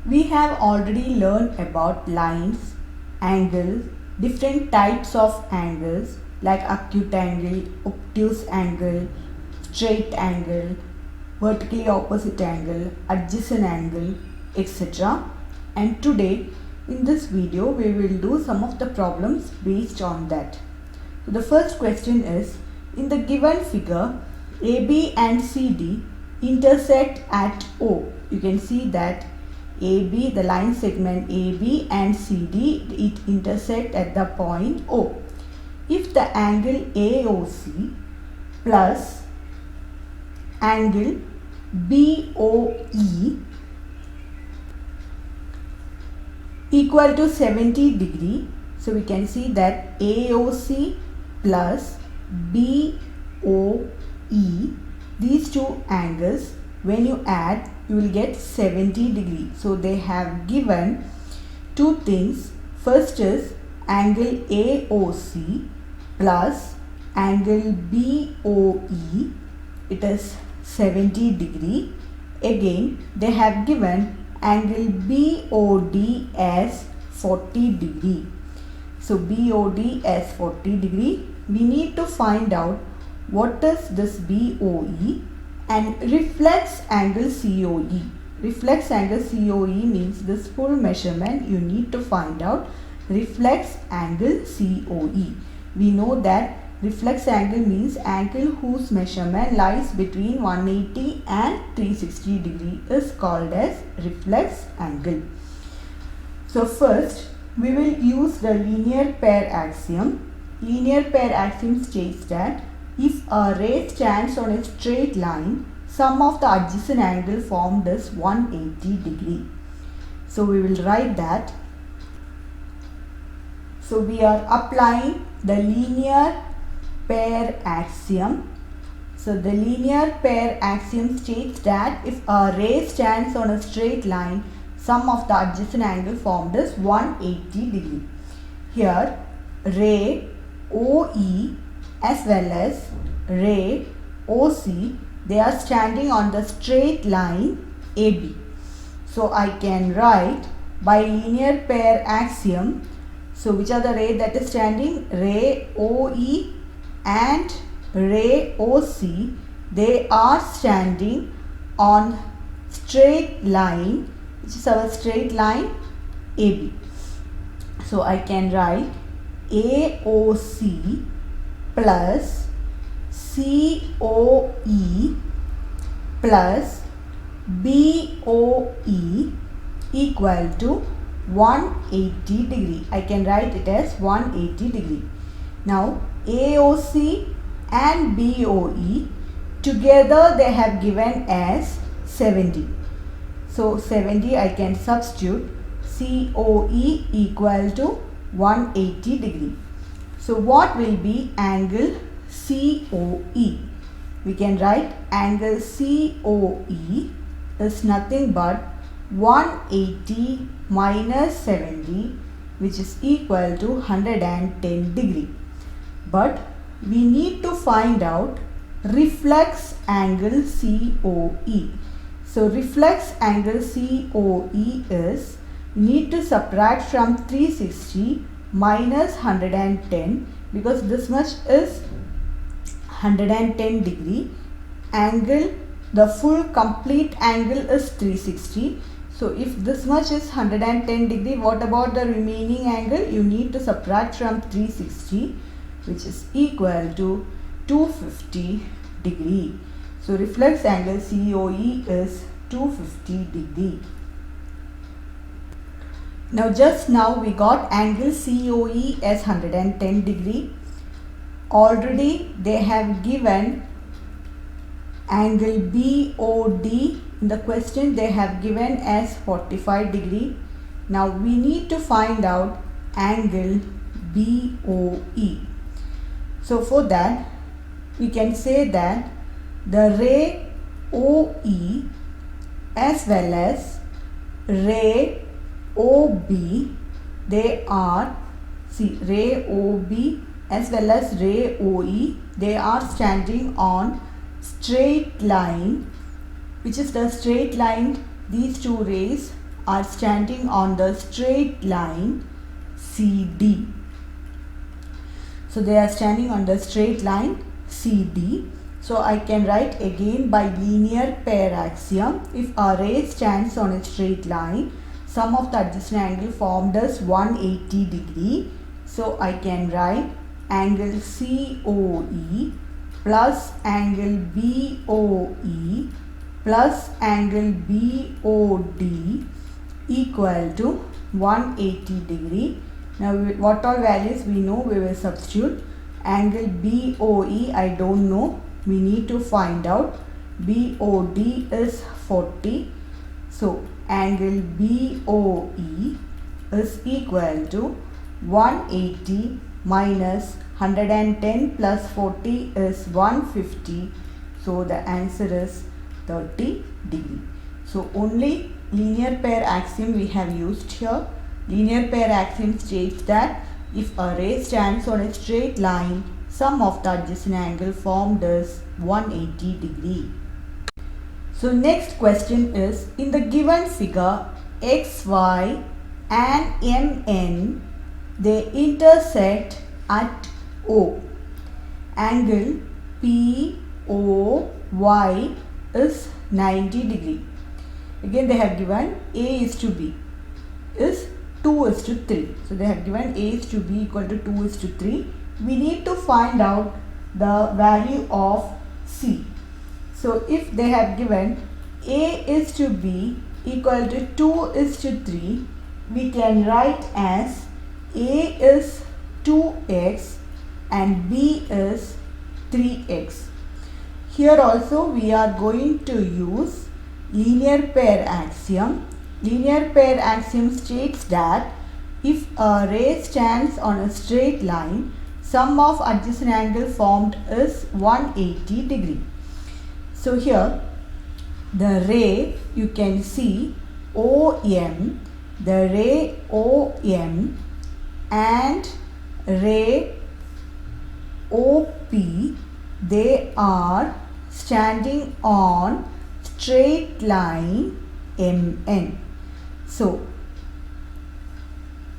We have already learned about lines, angles, different types of angles like acute angle, obtuse angle, straight angle, vertically opposite angle, adjacent angle, etc. And today in this video we will do some of the problems based on that. So the first question is, in the given figure, AB and CD intersect at O. You can see that AB, the line segment AB and CD, it intersect at the point O. If the angle AOC plus angle BOE equal to 70 degree, so we can see that AOC plus BOE, these two angles, when you add you will get 70 degree. So they have given two things. First is angle AOC plus angle BOE, it is 70 degree. Again they have given angle BOD as 40 degree. So BOD as 40 degree. We need to find out what is this BOE and reflex angle COE. Reflex angle COE means this full measurement you need to find out reflex angle COE. We know that reflex angle means angle whose measurement lies between 180 and 360 degree is called as reflex angle. So first we will use the linear pair axiom. Linear pair axiom states that if a ray stands on a straight line, sum of the adjacent angle formed is 180 degree. So we will write that. So we are applying the linear pair axiom. So the linear pair axiom states that if a ray stands on a straight line, sum of the adjacent angle formed is 180 degree. Here ray OE as well as ray OC, they are standing on the straight line AB. So I can write by linear pair axiom. So which are the ray that is standing? Ray OE and ray OC, they are standing on straight line, which is our straight line AB. So I can write AOC plus COE plus BOE equal to 180 degree. I can write it as 180 degree. Now AOC and BOE together they have given as 70. So 70 I can substitute COE equal to 180 degree. So what will be angle COE? We can write angle COE is nothing but 180 minus 70, which is equal to 110 degree. But we need to find out reflex angle COE. So reflex angle COE is, we need to subtract from 360 minus 110, because this much is 110 degree. Angle, the full complete angle is 360. So if this much is 110 degree, what about the remaining angle? You need to subtract from 360, which is equal to 250 degree. So reflex angle COE is 250 degree. Now just now we got angle COE as 110 degree. Already they have given angle BOD in the question, they have given as 45 degree. Now we need to find out angle BOE. So for that we can say that the ray OE as well as ray OB, they are, see, ray OB as well as ray OE, they are standing on straight line, which is the straight line. These two rays are standing on the straight line CD. So they are standing on the straight line CD. So I can write again by linear pair axiom. If a ray stands on a straight line, sum of the adjacent angle formed is 180 degree. So I can write angle COE plus angle BOE plus angle BOD equal to 180 degree. Now what all values we know, we will substitute. Angle BOE I don't know, we need to find out. BOD is 40. So angle BOE is equal to 180 minus 110 plus 40 is 150. So the answer is 30 degree. So only linear pair axiom we have used here. Linear pair axiom states that if a ray stands on a straight line, sum of the adjacent angle formed is 180 degree. So next question is, in the given figure, X, Y and MN, they intersect at O. Angle POY is 90 degree. Again they have given A is to B is 2:3. So they have given A is to B equal to 2:3. We need to find out the value of C. So if they have given A is to B equal to 2:3, we can write as A is 2x and B is 3x. Here also we are going to use linear pair axiom. Linear pair axiom states that if a ray stands on a straight line, sum of adjacent angle formed is 180 degree. So here the ray, you can see OM, the ray OM and ray OP, they are standing on straight line MN. So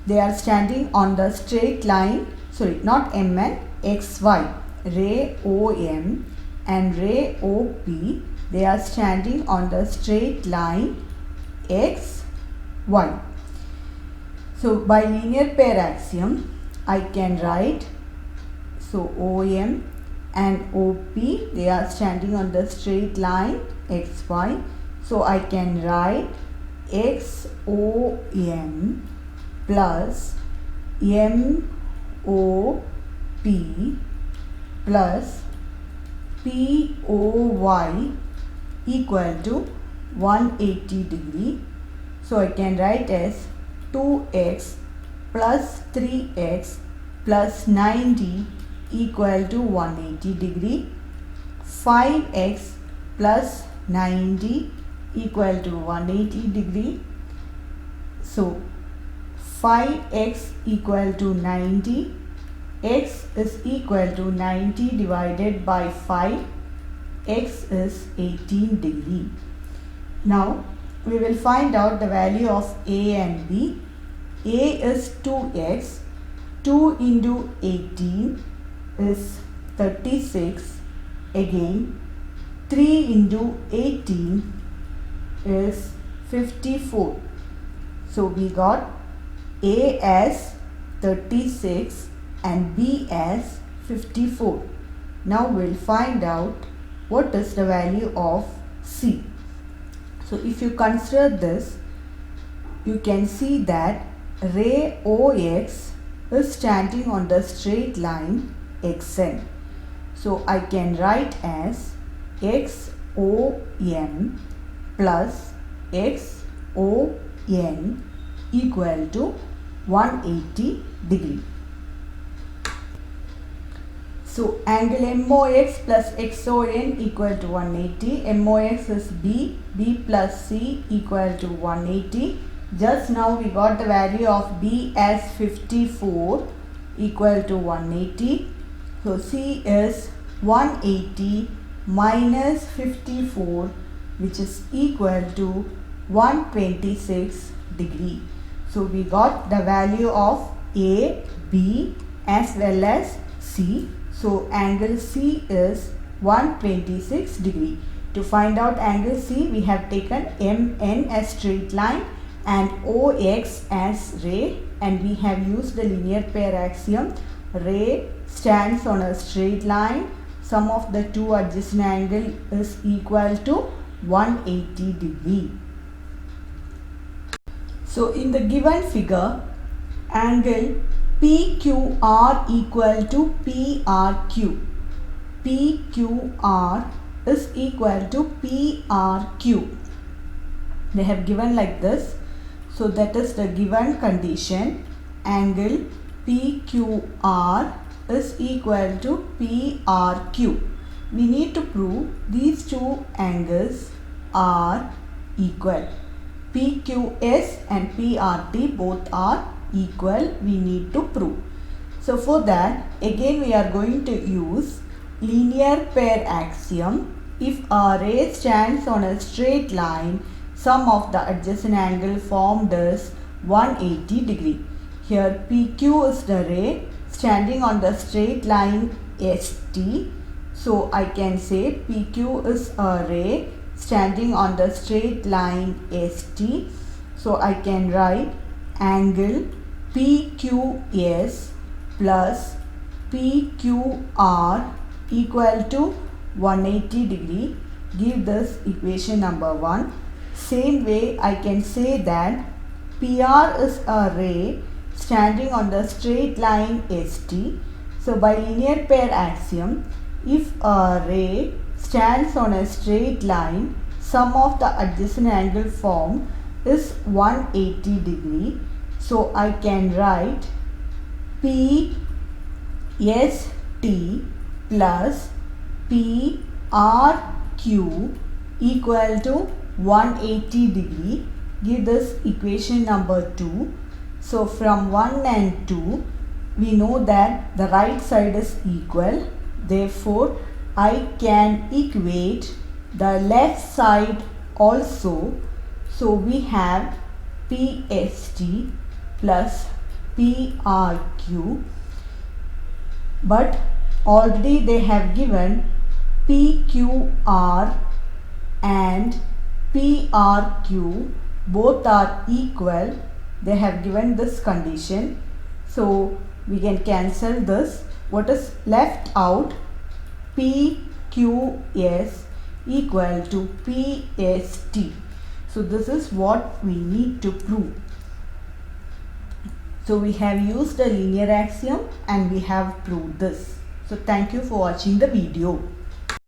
they are standing on the straight line, sorry, not MN, XY. Ray OM and ray OP, they are standing on the straight line XY. So by linear pair axiom, I can write, so OM and OP, they are standing on the straight line XY. So I can write XOM plus MOP plus POY equal to 180 degree. So I can write as 2x plus 3x plus 90 equal to 180 degree. 5x plus 90 equal to 180 degree. So 5x equal to 90. X is equal to 90 divided by 5. X is 18 degree. Now we will find out the value of A and B. A is 2x. 2 into 18 is 36. Again 3 into 18 is 54. So we got A as 36 and B as 54. Now we'll find out what is the value of C. So if you consider this, you can see that ray OX is standing on the straight line XN. So I can write as XOM plus XON equal to 180 degree. So angle MOX plus XON equal to 180. MOX is B. B plus C equal to 180. Just now we got the value of B as 54 equal to 180. So C is 180 minus 54, which is equal to 126 degree. So we got the value of A, B as well as C. So angle C is 126 degree. To find out angle C, we have taken MN as straight line and OX as ray, and we have used the linear pair axiom. Ray stands on a straight line. Sum of the two adjacent angle is equal to 180 degree. So in the given figure, angle PQR equal to PRQ. PQR is equal to PRQ. They have given like this. So that is the given condition. Angle PQR is equal to PRQ. We need to prove these two angles are equal. PQS and PRT both are equal. We need to prove. So for that, again we are going to use linear pair axiom. If a ray stands on a straight line, sum of the adjacent angle formed is 180 degree. Here PQ is the ray standing on the straight line ST. So I can say PQ is a ray standing on the straight line ST. So I can write angle PQS plus PQR equal to 180 degree. Give this equation number 1. Same way I can say that PR is a ray standing on the straight line ST. So by linear pair axiom, if a ray stands on a straight line, sum of the adjacent angle formed is 180 degree. So I can write PST plus PRQ equal to 180 degree. Give this equation number 2. So from 1 and 2, we know that the right side is equal. Therefore, I can equate the left side also. So we have PST plus PRQ, but already they have given PQR and PRQ both are equal. They have given this condition. So we can cancel this. What is left out? PQS equal to PST. So this is what we need to prove. So we have used a linear axiom and we have proved this. So thank you for watching the video.